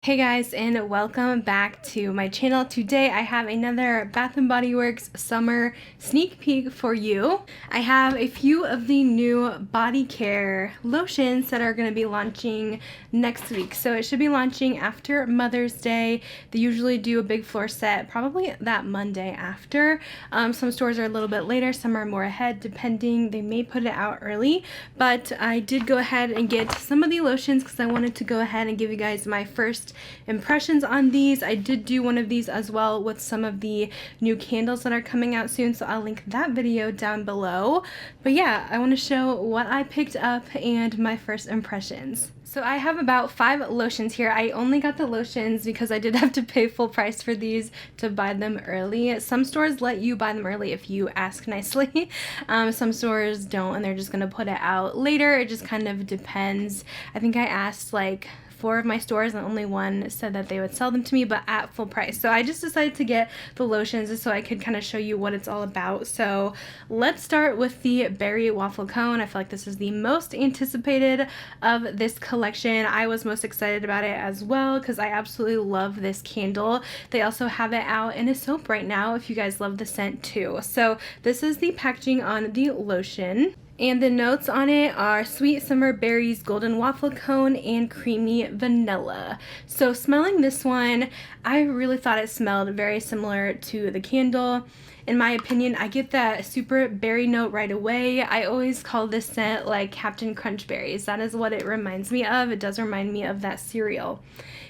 Hey guys, and welcome back to my channel. Today I have another Bath & Body Works summer sneak peek for you. I have a few of the new body care lotions that are going to be launching next week. So it should be launching after Mother's Day. They usually do a big floor set probably that Monday after. Some stores are a little bit later, some are more ahead depending. They may put it out early, but I did go ahead and get some of the lotions because I wanted to go ahead and give you guys my first impressions on these. I did do one of these as well with some of the new candles that are coming out soon, so I'll link that video down below. But yeah, I want to show what I picked up and my first impressions. So I have about 5 lotions here. I only got the lotions because I did have to pay full price for these to buy them early. Some stores let you buy them early if you ask nicely. Some stores don't, and they're just gonna put it out later. It just kind of depends. I think I asked like 4 of my stores and only one said that they would sell them to me, but at full price. So I just decided to get the lotions just so I could kind of show you what it's all about. So let's start with the berry waffle cone. I feel like this is the most anticipated of this collection. I was most excited about it as well because I absolutely love this candle. They also have it out in a soap right now if you guys love the scent too. So this is the packaging on the lotion. And the notes on it are sweet summer berries, golden waffle cone, and creamy vanilla. So smelling this one, I really thought it smelled very similar to the candle. In my opinion, I get that super berry note right away. I always call this scent like Captain Crunch berries. That is what it reminds me of. It does remind me of that cereal.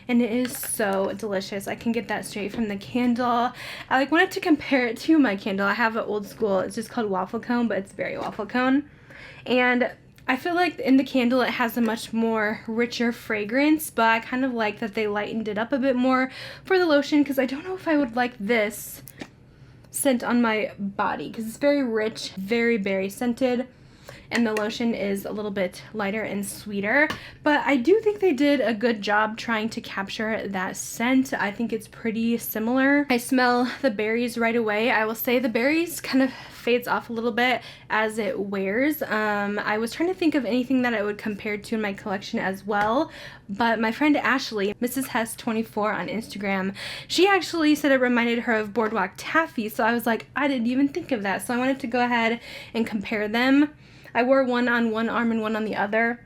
And it is so delicious. I can get that straight from the candle. I wanted to compare it to my candle. I have an old school. It's just called waffle cone, but it's berry waffle cone. And I feel like in the candle it has a much more richer fragrance, but I kind of like that they lightened it up a bit more for the lotion because I don't know if I would like this scent on my body because it's very rich, very berry scented. And the lotion is a little bit lighter and sweeter, but I do think they did a good job trying to capture that scent. I think it's pretty similar. I smell the berries right away. I will say the berries kind of fades off a little bit as it wears. I was trying to think of anything that I would compare to in my collection as well, but my friend Ashley, Mrs. Hess 24 on Instagram, she actually said it reminded her of Boardwalk Taffy, so I was like, I didn't even think of that, so I wanted to go ahead and compare them. I wore one on one arm and one on the other.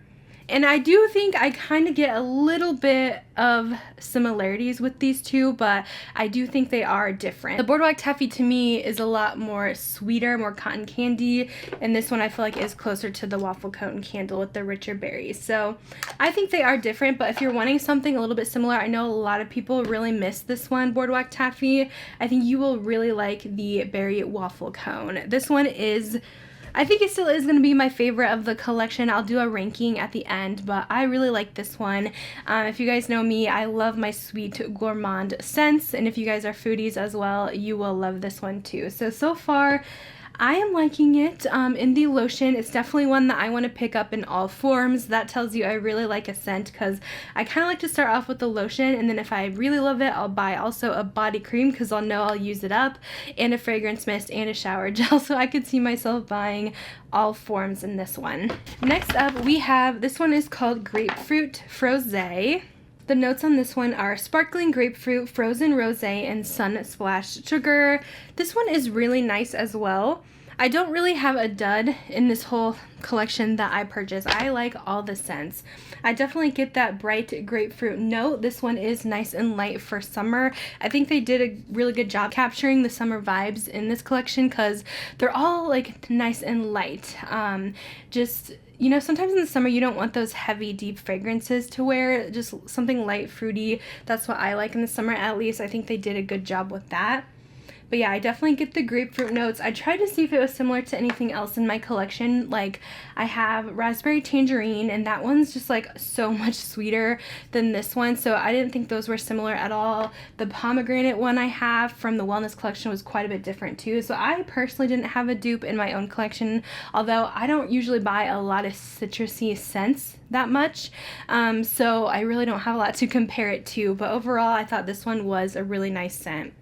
And I do think I kind of get a little bit of similarities with these two, but I do think they are different. The Boardwalk Taffy to me is a lot more sweeter, more cotton candy, and this one I feel like is closer to the waffle cone candle with the richer berries. So I think they are different, but if you're wanting something a little bit similar, I know a lot of people really miss this one, Boardwalk Taffy. I think you will really like the berry waffle cone. This one is, I think it still is going to be my favorite of the collection. I'll do a ranking at the end, but I really like this one. If you guys know me, I love my sweet gourmand scents, and if you guys are foodies as well, you will love this one too. So far, I am liking it. In the lotion, it's definitely one that I want to pick up in all forms. That tells you I really like a scent because I kind of like to start off with the lotion, and then if I really love it, I'll buy also a body cream because I'll know I'll use it up, and a fragrance mist and a shower gel, so I could see myself buying all forms in this one. Next up, we have, this one is called Grapefruit Froze. The notes on this one are sparkling grapefruit, frozen rosé, and sun splashed sugar. This one is really nice as well. I don't really have a dud in this whole collection that I purchased. I like all the scents. I definitely get that bright grapefruit note. This one is nice and light for summer. I think they did a really good job capturing the summer vibes in this collection because they're all like nice and light. You know, sometimes in the summer you don't want those heavy, deep fragrances to wear. Just something light, fruity. That's what I like in the summer, at least. I think they did a good job with that. But yeah, I definitely get the grapefruit notes. I tried to see if it was similar to anything else in my collection. Like, I have raspberry tangerine, and that one's just like so much sweeter than this one, so I didn't think those were similar at all. The pomegranate one I have from the wellness collection was quite a bit different too, so I personally didn't have a dupe in my own collection, although I don't usually buy a lot of citrusy scents that much, so I really don't have a lot to compare it to, but overall I thought this one was a really nice scent.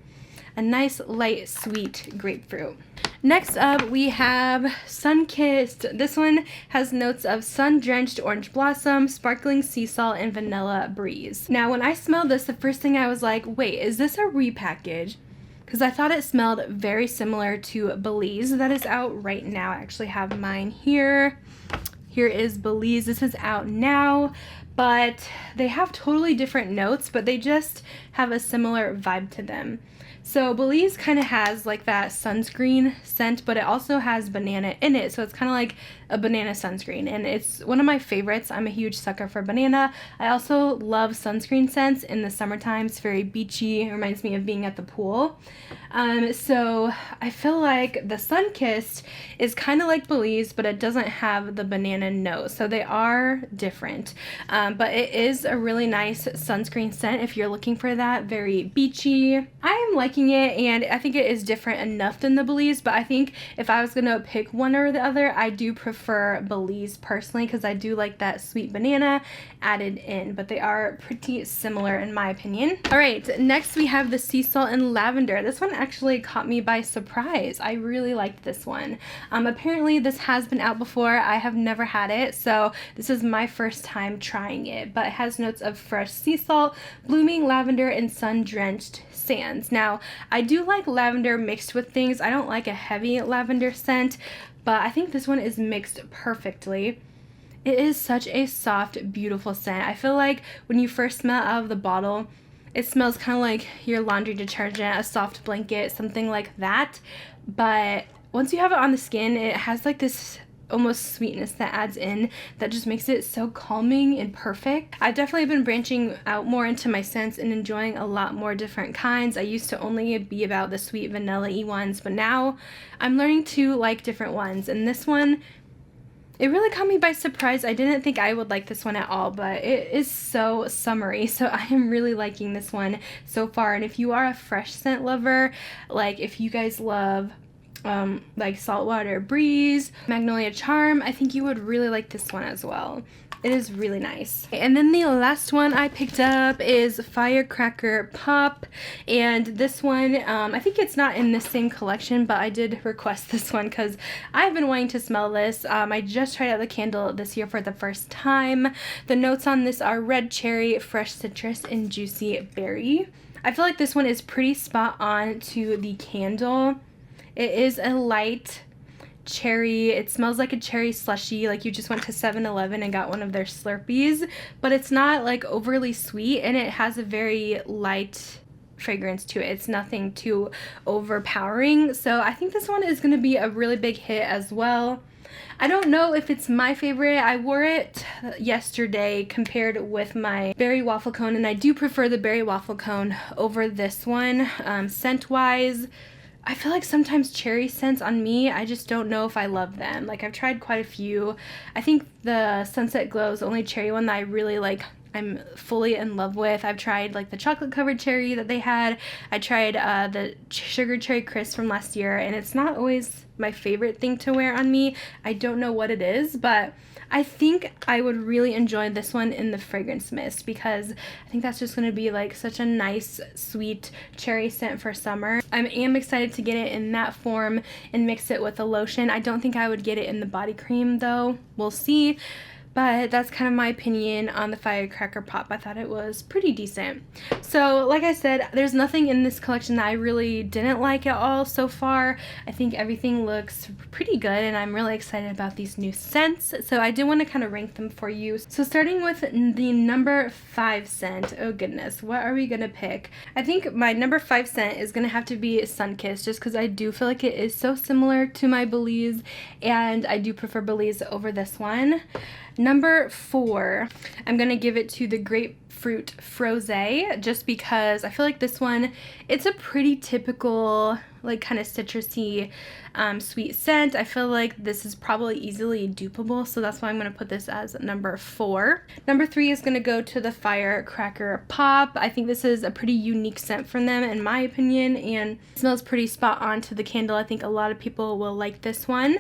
A nice light sweet grapefruit. Next up, we have Sunkissed. This one has notes of sun-drenched orange blossom, sparkling sea salt, and vanilla breeze. Now, when I smelled this, the first thing I was like, wait, is this a repackage? Because I thought it smelled very similar to Belize that is out right now. I actually have mine here. Here is Belize. This is out now, but they have totally different notes, but they just have a similar vibe to them. So Belize kind of has like that sunscreen scent, but it also has banana in it. So it's kind of like a banana sunscreen, and it's one of my favorites. I'm a huge sucker for banana. I also love sunscreen scents in the summertime. It's very beachy. It reminds me of being at the pool. So I feel like the Sunkissed is kind of like Belize, but it doesn't have the banana note. So they are different. But it is a really nice sunscreen scent if you're looking for that. Very beachy. I am liking it, and I think it is different enough than the Belize, but I think if I was gonna pick one or the other, I do prefer Belize personally, because I do like that sweet banana added in, but they are pretty similar in my opinion. All right, next we have the Sea Salt and Lavender. This one actually caught me by surprise. I really liked this one. Apparently this has been out before. I have never had it, so this is my first time trying it, but it has notes of fresh sea salt, blooming lavender, and sun-drenched sands. Now, I do like lavender mixed with things. I don't like a heavy lavender scent, but I think this one is mixed perfectly. It is such a soft, beautiful scent. I feel like when you first smell out of the bottle, it smells kind of like your laundry detergent, a soft blanket, something like that. But once you have it on the skin, it has like this almost sweetness that adds in that just makes it so calming and perfect. I've definitely been branching out more into my scents and enjoying a lot more different kinds. I used to only be about the sweet vanilla-y ones, but now I'm learning to like different ones, and this one, it really caught me by surprise. I didn't think I would like this one at all, but it is so summery, so I am really liking this one so far. And if you are a fresh scent lover, like if you guys love like Saltwater Breeze, Magnolia Charm, I think you would really like this one as well. It is really nice. And then the last one I picked up is Firecracker Pop, and this one, I think it's not in the same collection, but I did request this one because I've been wanting to smell this. I just tried out the candle this year for the first time. The notes on this are red cherry, fresh citrus, and juicy berry. I feel like this one is pretty spot on to the candle. It is a light cherry. It smells like a cherry slushie, like you just went to 7-Eleven and got one of their Slurpees, but it's not like overly sweet, and it has a very light fragrance to it. It's nothing too overpowering, so I think this one is going to be a really big hit as well. I don't know if it's my favorite. I wore it yesterday compared with my berry waffle cone, and I do prefer the berry waffle cone over this one. Scent wise, I feel like sometimes cherry scents on me, I just don't know if I love them. Like, I've tried quite a few. I think the Sunset Glow is the only cherry one that I really like, I'm fully in love with. I've tried like the chocolate covered cherry that they had. I tried the sugar cherry crisp from last year, and it's not always my favorite thing to wear on me. I don't know what it is, but I think I would really enjoy this one in the fragrance mist, because I think that's just going to be like such a nice sweet cherry scent for summer. I am excited to get it in that form and mix it with a lotion. I don't think I would get it in the body cream though. We'll see. But that's kind of my opinion on the Firecracker Pop. I thought it was pretty decent. So, like I said, there's nothing in this collection that I really didn't like at all so far. I think everything looks pretty good, and I'm really excited about these new scents. So I did want to kind of rank them for you. So starting with the number 5 scent. Oh goodness, what are we going to pick? I think my number 5 scent is going to have to be Sunkist, just because I do feel like it is so similar to my Belize, and I do prefer Belize over this one. Number 4, I'm going to give it to the Grapefruit Froze, just because I feel like this one, it's a pretty typical, like, kind of citrusy, sweet scent. I feel like this is probably easily dupable, so that's why I'm going to put this as number 4. Number 3 is going to go to the Firecracker Pop. I think this is a pretty unique scent from them, in my opinion, and it smells pretty spot on to the candle. I think a lot of people will like this one.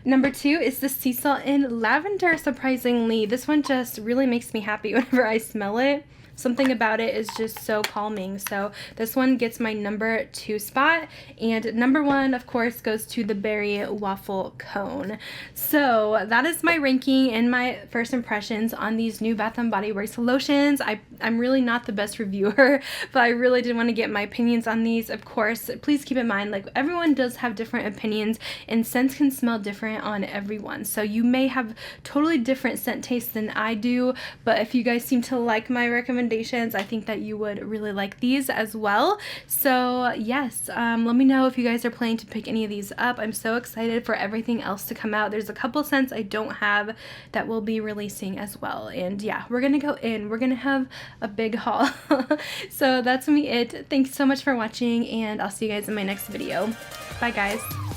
Number 2 is the Sea Salt and Lavender, surprisingly. This one just really makes me happy whenever I smell it. Something about it is just so calming. So this one gets my number 2 spot, and number 1 of course goes to the Berry Waffle Cone. So that is my ranking and my first impressions on these new Bath & Body Works lotions. I'm really not the best reviewer, but I really did want to get my opinions on these. Of course, please keep in mind, like, everyone does have different opinions and scents can smell different on everyone. So you may have totally different scent tastes than I do, but if you guys seem to like my recommendations, I think that you would really like these as well. So yes, let me know if you guys are planning to pick any of these up. I'm so excited for everything else to come out. There's a couple scents I don't have that will be releasing as well. And yeah, we're gonna go in. We're gonna have a big haul. So that's gonna be it. Thanks so much for watching, and I'll see you guys in my next video. Bye guys.